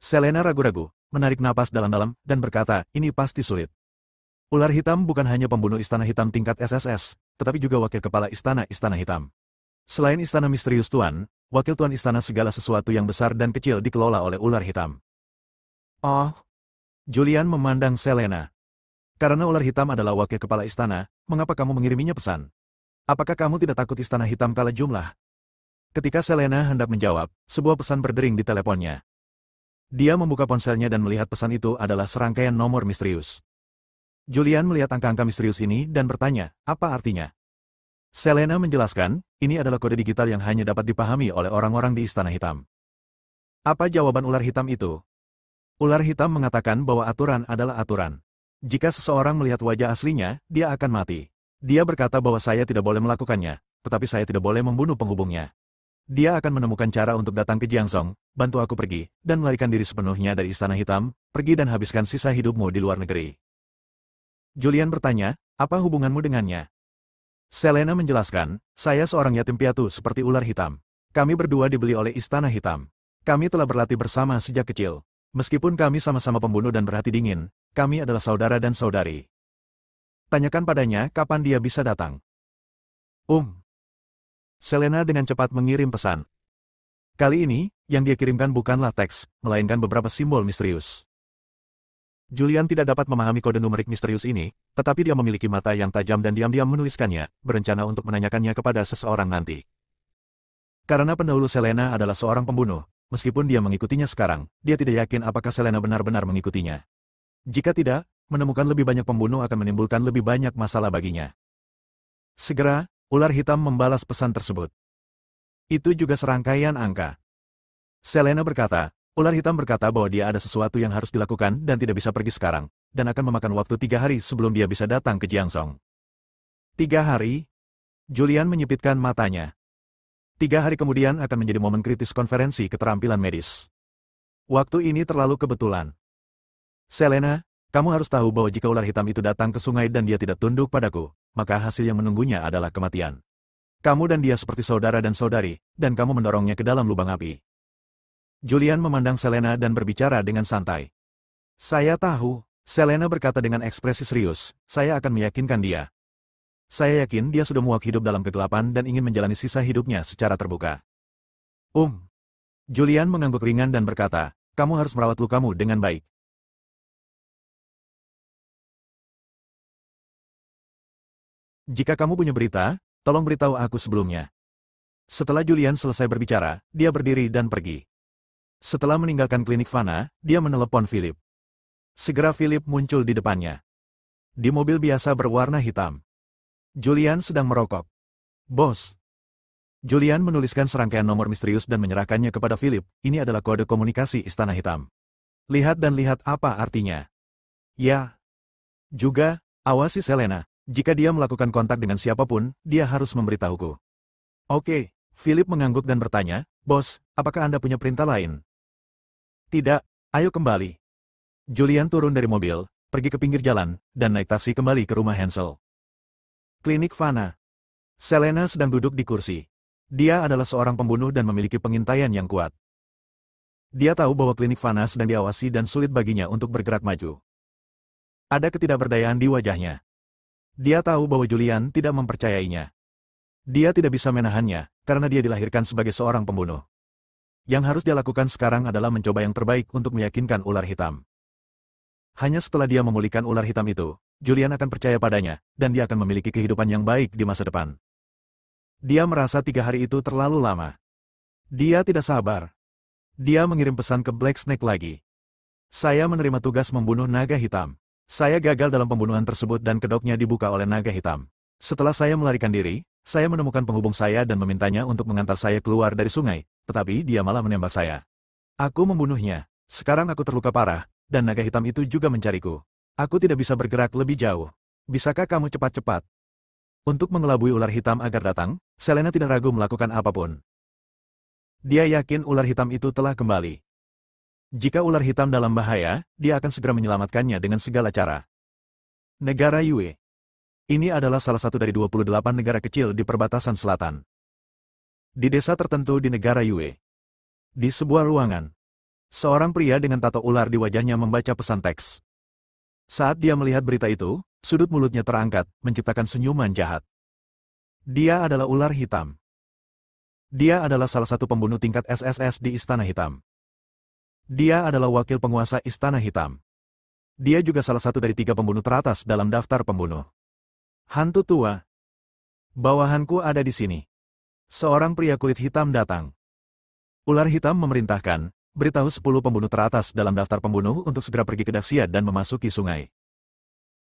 Selena ragu-ragu, menarik napas dalam-dalam, dan berkata, ini pasti sulit. Ular hitam bukan hanya pembunuh Istana Hitam tingkat SSS, tetapi juga wakil kepala Istana Hitam. Selain Istana Misterius Tuan, wakil Tuan Istana segala sesuatu yang besar dan kecil dikelola oleh ular hitam. Oh. Julian memandang Selena. Karena ular hitam adalah wakil kepala istana, mengapa kamu mengiriminya pesan? Apakah kamu tidak takut Istana Hitam kalah jumlah? Ketika Selena hendak menjawab, sebuah pesan berdering di teleponnya. Dia membuka ponselnya dan melihat pesan itu adalah serangkaian nomor misterius. Julian melihat angka-angka misterius ini dan bertanya, apa artinya? Selena menjelaskan, ini adalah kode digital yang hanya dapat dipahami oleh orang-orang di Istana Hitam. Apa jawaban ular hitam itu? Ular hitam mengatakan bahwa aturan adalah aturan. Jika seseorang melihat wajah aslinya, dia akan mati. Dia berkata bahwa saya tidak boleh melakukannya, tetapi saya tidak boleh membunuh penghubungnya. Dia akan menemukan cara untuk datang ke Jiangzhou, bantu aku pergi, dan melarikan diri sepenuhnya dari Istana Hitam, pergi dan habiskan sisa hidupmu di luar negeri. Julian bertanya, apa hubunganmu dengannya? Selena menjelaskan, saya seorang yatim piatu seperti ular hitam. Kami berdua dibeli oleh Istana Hitam. Kami telah berlatih bersama sejak kecil. Meskipun kami sama-sama pembunuh dan berhati dingin, kami adalah saudara dan saudari. Tanyakan padanya kapan dia bisa datang. Selena dengan cepat mengirim pesan. Kali ini, yang dia kirimkan bukanlah teks, melainkan beberapa simbol misterius. Julian tidak dapat memahami kode numerik misterius ini, tetapi dia memiliki mata yang tajam dan diam-diam menuliskannya, berencana untuk menanyakannya kepada seseorang nanti. Karena pendahulu Selena adalah seorang pembunuh, meskipun dia mengikutinya sekarang, dia tidak yakin apakah Selena benar-benar mengikutinya. Jika tidak, menemukan lebih banyak pembunuh akan menimbulkan lebih banyak masalah baginya. Segera, ular hitam membalas pesan tersebut. Itu juga serangkaian angka. Selena berkata, ular hitam berkata bahwa dia ada sesuatu yang harus dilakukan dan tidak bisa pergi sekarang, dan akan memakan waktu 3 hari sebelum dia bisa datang ke Jiangzhou. 3 hari? Julian menyipitkan matanya. 3 hari kemudian akan menjadi momen kritis konferensi keterampilan medis. Waktu ini terlalu kebetulan. Selena, kamu harus tahu bahwa jika ular hitam itu datang ke sungai dan dia tidak tunduk padaku, maka hasil yang menunggunya adalah kematian. Kamu dan dia seperti saudara dan saudari, dan kamu mendorongnya ke dalam lubang api. Julian memandang Selena dan berbicara dengan santai. Saya tahu, Selena berkata dengan ekspresi serius, saya akan meyakinkan dia. Saya yakin dia sudah muak hidup dalam kegelapan dan ingin menjalani sisa hidupnya secara terbuka. Julian mengangguk ringan dan berkata, kamu harus merawat lukamu dengan baik. Jika kamu punya berita, tolong beritahu aku sebelumnya. Setelah Julian selesai berbicara, dia berdiri dan pergi. Setelah meninggalkan klinik Fana, dia menelepon Philip. Segera Philip muncul di depannya. Di mobil biasa berwarna hitam. Julian sedang merokok. Bos. Julian menuliskan serangkaian nomor misterius dan menyerahkannya kepada Philip. Ini adalah kode komunikasi Istana Hitam. Lihat dan lihat apa artinya. Ya. Juga, awasi Selena. Jika dia melakukan kontak dengan siapapun, dia harus memberitahuku. Oke, Philip mengangguk dan bertanya, Bos, apakah Anda punya perintah lain? Tidak, ayo kembali. Julian turun dari mobil, pergi ke pinggir jalan, dan naik taksi kembali ke rumah Hansel. Klinik Fana. Selena sedang duduk di kursi. Dia adalah seorang pembunuh dan memiliki pengintaian yang kuat. Dia tahu bahwa klinik Fana sedang diawasi dan sulit baginya untuk bergerak maju. Ada ketidakberdayaan di wajahnya. Dia tahu bahwa Julian tidak mempercayainya. Dia tidak bisa menahannya, karena dia dilahirkan sebagai seorang pembunuh. Yang harus dia lakukan sekarang adalah mencoba yang terbaik untuk meyakinkan ular hitam. Hanya setelah dia memulihkan ular hitam itu, Julian akan percaya padanya, dan dia akan memiliki kehidupan yang baik di masa depan. Dia merasa 3 hari itu terlalu lama. Dia tidak sabar. Dia mengirim pesan ke Black Snake lagi. Saya menerima tugas membunuh naga hitam. Saya gagal dalam pembunuhan tersebut dan kedoknya dibuka oleh naga hitam. Setelah saya melarikan diri, saya menemukan penghubung saya dan memintanya untuk mengantar saya keluar dari sungai, tetapi dia malah menembak saya. Aku membunuhnya. Sekarang aku terluka parah, dan naga hitam itu juga mencariku. Aku tidak bisa bergerak lebih jauh. Bisakah kamu cepat-cepat? Untuk mengelabui ular hitam agar datang, Selena tidak ragu melakukan apapun. Dia yakin ular hitam itu telah kembali. Jika ular hitam dalam bahaya, dia akan segera menyelamatkannya dengan segala cara. Negara Yue. Ini adalah salah satu dari 28 negara kecil di perbatasan selatan. Di desa tertentu di negara Yue. Di sebuah ruangan. Seorang pria dengan tato ular di wajahnya membaca pesan teks. Saat dia melihat berita itu, sudut mulutnya terangkat, menciptakan senyuman jahat. Dia adalah ular hitam. Dia adalah salah satu pembunuh tingkat SSS di Istana Hitam. Dia adalah wakil penguasa Istana Hitam. Dia juga salah satu dari 3 pembunuh teratas dalam daftar pembunuh. Hantu tua. Bawahanku ada di sini. Seorang pria kulit hitam datang. Ular hitam memerintahkan, beritahu 10 pembunuh teratas dalam daftar pembunuh untuk segera pergi ke Daxia dan memasuki sungai.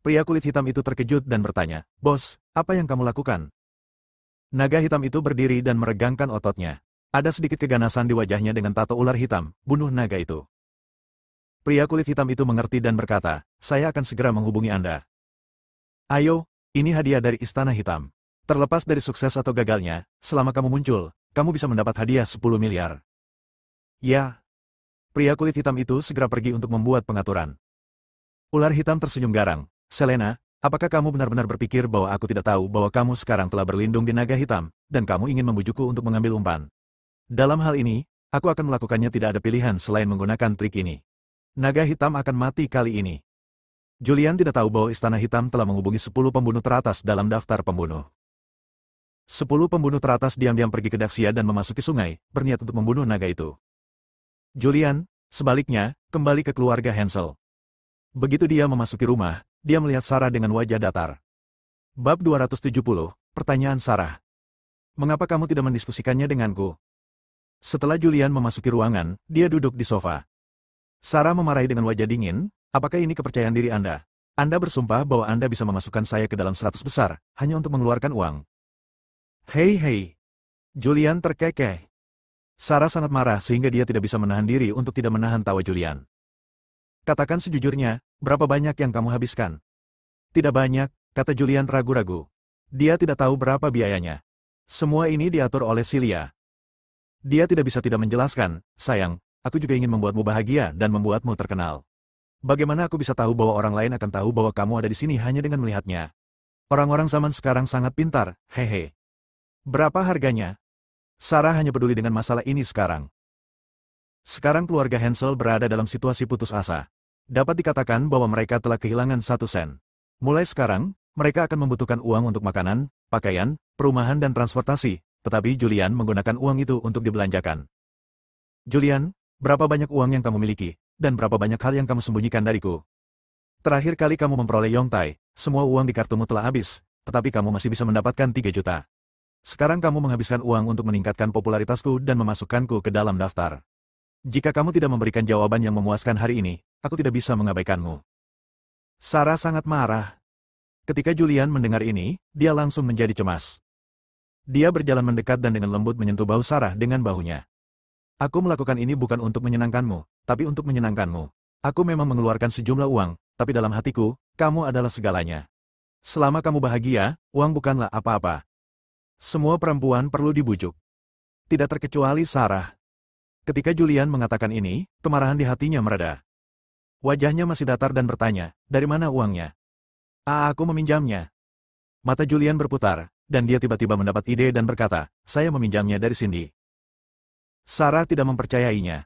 Pria kulit hitam itu terkejut dan bertanya, Bos, apa yang kamu lakukan? Naga hitam itu berdiri dan meregangkan ototnya. Ada sedikit keganasan di wajahnya dengan tato ular hitam, bunuh naga itu. Pria kulit hitam itu mengerti dan berkata, saya akan segera menghubungi Anda. Ayo, ini hadiah dari Istana Hitam. Terlepas dari sukses atau gagalnya, selama kamu muncul, kamu bisa mendapat hadiah 10 miliar. Ya. Pria kulit hitam itu segera pergi untuk membuat pengaturan. Ular hitam tersenyum garang. Selena, apakah kamu benar-benar berpikir bahwa aku tidak tahu bahwa kamu sekarang telah berlindung di naga hitam, dan kamu ingin membujukku untuk mengambil umpan? Dalam hal ini, aku akan melakukannya, tidak ada pilihan selain menggunakan trik ini. Naga hitam akan mati kali ini. Julian tidak tahu bahwa Istana Hitam telah menghubungi 10 pembunuh teratas dalam daftar pembunuh. 10 pembunuh teratas diam-diam pergi ke Daxia dan memasuki sungai, berniat untuk membunuh naga itu. Julian, sebaliknya, kembali ke keluarga Hansel. Begitu dia memasuki rumah, dia melihat Sarah dengan wajah datar. Bab 270, pertanyaan Sarah. Mengapa kamu tidak mendiskusikannya denganku? Setelah Julian memasuki ruangan, dia duduk di sofa. Sarah memarahi dengan wajah dingin, apakah ini kepercayaan diri Anda? Anda bersumpah bahwa Anda bisa memasukkan saya ke dalam 100 besar, hanya untuk mengeluarkan uang. Hei. Julian terkekeh. Sarah sangat marah sehingga dia tidak bisa menahan diri untuk tidak menahan tawa Julian. Katakan sejujurnya, berapa banyak yang kamu habiskan? Tidak banyak, kata Julian ragu-ragu. Dia tidak tahu berapa biayanya. Semua ini diatur oleh Celia. Dia tidak bisa tidak menjelaskan, sayang, aku juga ingin membuatmu bahagia dan membuatmu terkenal. Bagaimana aku bisa tahu bahwa orang lain akan tahu bahwa kamu ada di sini hanya dengan melihatnya? Orang-orang zaman sekarang sangat pintar, hehe. Berapa harganya? Sarah hanya peduli dengan masalah ini sekarang. Sekarang keluarga Hansel berada dalam situasi putus asa. Dapat dikatakan bahwa mereka telah kehilangan 1 sen. Mulai sekarang, mereka akan membutuhkan uang untuk makanan, pakaian, perumahan dan transportasi, tetapi Julian menggunakan uang itu untuk dibelanjakan. Julian, berapa banyak uang yang kamu miliki, dan berapa banyak hal yang kamu sembunyikan dariku? Terakhir kali kamu memperoleh Yongtai, semua uang di kartumu telah habis, tetapi kamu masih bisa mendapatkan 3 juta. Sekarang kamu menghabiskan uang untuk meningkatkan popularitasku dan memasukkanku ke dalam daftar. Jika kamu tidak memberikan jawaban yang memuaskan hari ini, aku tidak bisa mengabaikanmu. Sarah sangat marah. Ketika Julian mendengar ini, dia langsung menjadi cemas. Dia berjalan mendekat dan dengan lembut menyentuh bahu Sarah dengan bahunya. Aku melakukan ini bukan untuk menyenangkanmu, tapi untuk menyenangkanmu. Aku memang mengeluarkan sejumlah uang, tapi dalam hatiku, kamu adalah segalanya. Selama kamu bahagia, uang bukanlah apa-apa. Semua perempuan perlu dibujuk. Tidak terkecuali Sarah. Ketika Julian mengatakan ini, kemarahan di hatinya mereda. Wajahnya masih datar dan bertanya, dari mana uangnya? Aku meminjamnya. Mata Julian berputar, dan dia tiba-tiba mendapat ide dan berkata, saya meminjamnya dari Cindy. Sarah tidak mempercayainya.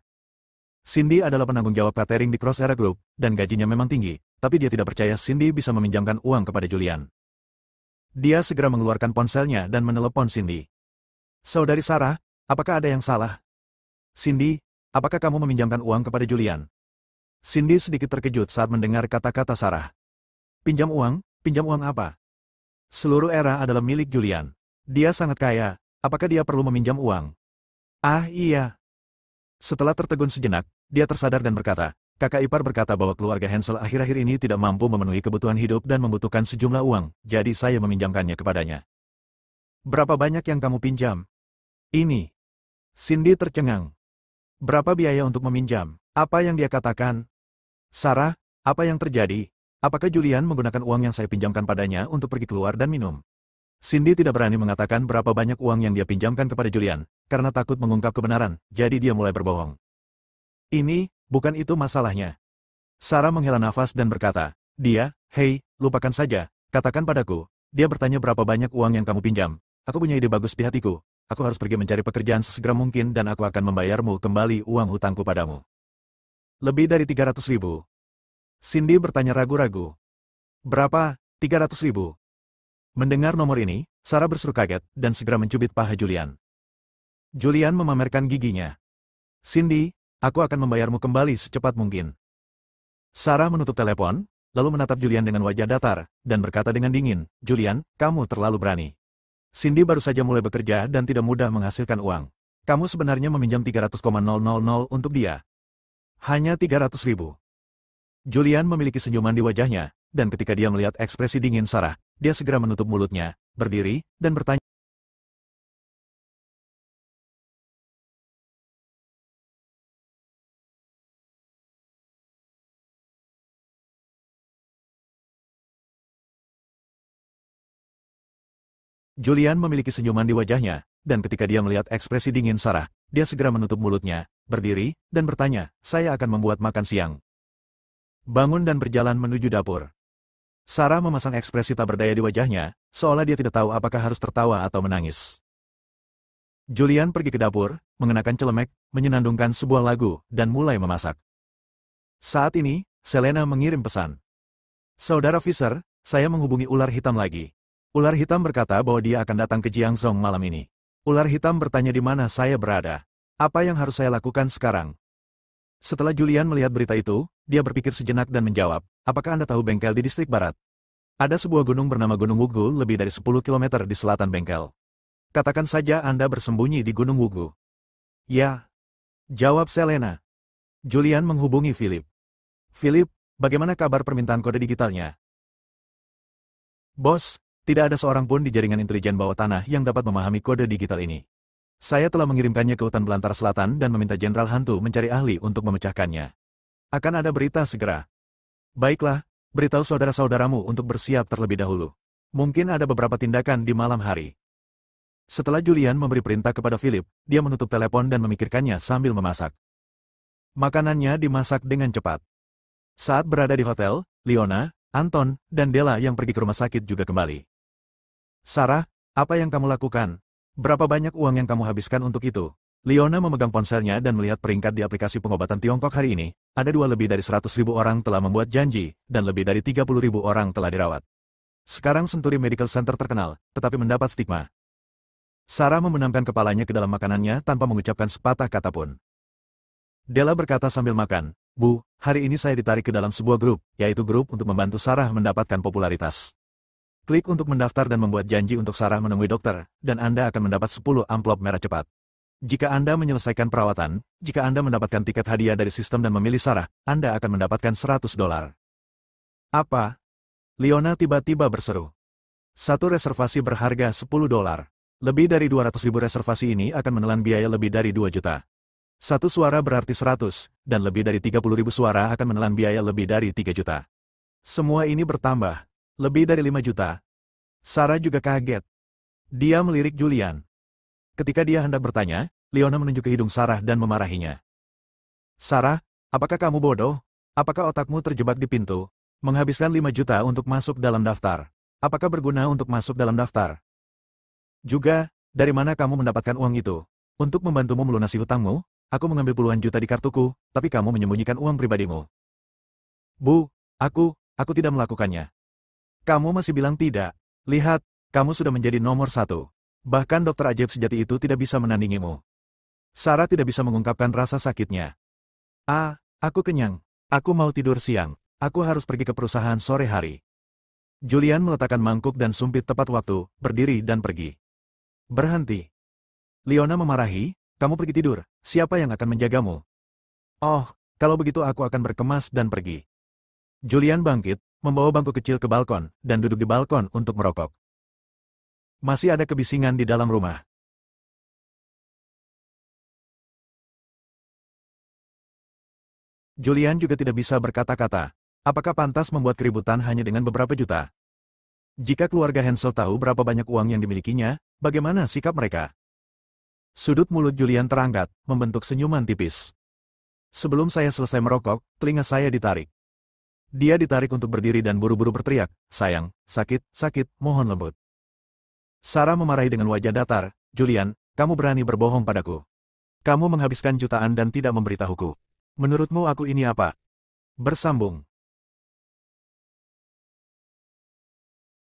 Cindy adalah penanggung jawab catering di Crossera Group, dan gajinya memang tinggi, tapi dia tidak percaya Cindy bisa meminjamkan uang kepada Julian. Dia segera mengeluarkan ponselnya dan menelepon Cindy. Saudari Sarah, apakah ada yang salah? Cindy, apakah kamu meminjamkan uang kepada Julian? Cindy sedikit terkejut saat mendengar kata-kata Sarah. Pinjam uang apa? Seluruh era adalah milik Julian. Dia sangat kaya, apakah dia perlu meminjam uang? Ah iya. Setelah tertegun sejenak, dia tersadar dan berkata, kakak ipar berkata bahwa keluarga Hansel akhir-akhir ini tidak mampu memenuhi kebutuhan hidup dan membutuhkan sejumlah uang, jadi saya meminjamkannya kepadanya. Berapa banyak yang kamu pinjam? Ini. Cindy tercengang. Berapa biaya untuk meminjam? Apa yang dia katakan? Sarah, apa yang terjadi? Apakah Julian menggunakan uang yang saya pinjamkan padanya untuk pergi keluar dan minum? Cindy tidak berani mengatakan berapa banyak uang yang dia pinjamkan kepada Julian, karena takut mengungkap kebenaran, jadi dia mulai berbohong. Ini, bukan itu masalahnya. Sarah menghela nafas dan berkata, hei, lupakan saja, katakan padaku, dia bertanya berapa banyak uang yang kamu pinjam. Aku punya ide bagus di hatiku, aku harus pergi mencari pekerjaan sesegera mungkin dan aku akan membayarmu kembali uang hutangku padamu. Lebih dari 300.000. Cindy bertanya ragu-ragu. Berapa? 300.000. Mendengar nomor ini, Sarah berseru kaget dan segera mencubit paha Julian. Julian memamerkan giginya. Cindy, aku akan membayarmu kembali secepat mungkin. Sarah menutup telepon, lalu menatap Julian dengan wajah datar, dan berkata dengan dingin, Julian, kamu terlalu berani. Cindy baru saja mulai bekerja dan tidak mudah menghasilkan uang. Kamu sebenarnya meminjam 300,000 untuk dia. Hanya 300.000. Julian memiliki senyuman di wajahnya, dan ketika dia melihat ekspresi dingin Sarah, dia segera menutup mulutnya, berdiri, dan bertanya. Julian memiliki senyuman di wajahnya, dan ketika dia melihat ekspresi dingin Sarah, dia segera menutup mulutnya, berdiri, dan bertanya, saya akan membuat makan siang. Bangun dan berjalan menuju dapur. Sarah memasang ekspresi tak berdaya di wajahnya, seolah dia tidak tahu apakah harus tertawa atau menangis. Julian pergi ke dapur, mengenakan celemek, menyenandungkan sebuah lagu, dan mulai memasak. Saat ini, Selena mengirim pesan. Saudara Fisher, saya menghubungi ular hitam lagi. Ular hitam berkata bahwa dia akan datang ke Jiangzhou malam ini. Ular hitam bertanya di mana saya berada. Apa yang harus saya lakukan sekarang? Setelah Julian melihat berita itu, dia berpikir sejenak dan menjawab, apakah Anda tahu bengkel di distrik barat? Ada sebuah gunung bernama Gunung Wugu lebih dari 10 km di selatan bengkel. Katakan saja Anda bersembunyi di Gunung Wugu. Ya, jawab Selena. Julian menghubungi Philip. Philip, bagaimana kabar permintaan kode digitalnya? Bos, tidak ada seorang pun di jaringan intelijen bawah tanah yang dapat memahami kode digital ini. Saya telah mengirimkannya ke hutan belantara selatan dan meminta Jenderal Hantu mencari ahli untuk memecahkannya. Akan ada berita segera. Baiklah, beritahu saudara-saudaramu untuk bersiap terlebih dahulu. Mungkin ada beberapa tindakan di malam hari. Setelah Julian memberi perintah kepada Philip, dia menutup telepon dan memikirkannya sambil memasak. Makanannya dimasak dengan cepat. Saat berada di hotel, Leona, Anton, dan Della yang pergi ke rumah sakit juga kembali. Sarah, apa yang kamu lakukan? Berapa banyak uang yang kamu habiskan untuk itu? Leona memegang ponselnya dan melihat peringkat di aplikasi pengobatan Tiongkok hari ini. Ada lebih dari 100.000 orang telah membuat janji, dan lebih dari 30.000 orang telah dirawat. Sekarang Century Medical Center terkenal, tetapi mendapat stigma. Sarah membenamkan kepalanya ke dalam makanannya tanpa mengucapkan sepatah kata pun. Della berkata sambil makan, Bu, hari ini saya ditarik ke dalam sebuah grup, yaitu grup untuk membantu Sarah mendapatkan popularitas. Klik untuk mendaftar dan membuat janji untuk Sarah menemui dokter, dan Anda akan mendapat 10 amplop merah cepat. Jika Anda menyelesaikan perawatan, jika Anda mendapatkan tiket hadiah dari sistem dan memilih Sarah, Anda akan mendapatkan $100. Apa? Leona tiba-tiba berseru. Satu reservasi berharga $10. Lebih dari 200.000 reservasi ini akan menelan biaya lebih dari 2 juta. Satu suara berarti 100, dan lebih dari 30.000 suara akan menelan biaya lebih dari 3 juta. Semua ini bertambah. Lebih dari 5 juta. Sarah juga kaget. Dia melirik Julian. Ketika dia hendak bertanya, Leona menunjuk ke hidung Sarah dan memarahinya. Sarah, apakah kamu bodoh? Apakah otakmu terjebak di pintu? Menghabiskan 5 juta untuk masuk dalam daftar. Apakah berguna untuk masuk dalam daftar? Juga, dari mana kamu mendapatkan uang itu? Untuk membantumu melunasi hutangmu, aku mengambil puluhan juta di kartuku, tapi kamu menyembunyikan uang pribadimu. Bu, aku tidak melakukannya. Kamu masih bilang tidak. Lihat, kamu sudah menjadi nomor 1. Bahkan dokter ajaib sejati itu tidak bisa menandingimu. Sarah tidak bisa mengungkapkan rasa sakitnya. Aku kenyang. Aku mau tidur siang. Aku harus pergi ke perusahaan sore hari. Julian meletakkan mangkuk dan sumpit tepat waktu, berdiri dan pergi. Berhenti. Leona memarahi, kamu pergi tidur, siapa yang akan menjagamu? Oh, kalau begitu aku akan berkemas dan pergi. Julian bangkit, membawa bangku kecil ke balkon, dan duduk di balkon untuk merokok. Masih ada kebisingan di dalam rumah. Julian juga tidak bisa berkata-kata. Apakah pantas membuat keributan hanya dengan beberapa juta? Jika keluarga Hansel tahu berapa banyak uang yang dimilikinya, bagaimana sikap mereka? Sudut mulut Julian terangkat, membentuk senyuman tipis. Sebelum saya selesai merokok, telinga saya ditarik. Dia ditarik untuk berdiri dan buru-buru berteriak, sayang, sakit, mohon lembut. Sarah memarahi dengan wajah datar, Julian, kamu berani berbohong padaku. Kamu menghabiskan jutaan dan tidak memberitahuku. Menurutmu aku ini apa? Bersambung.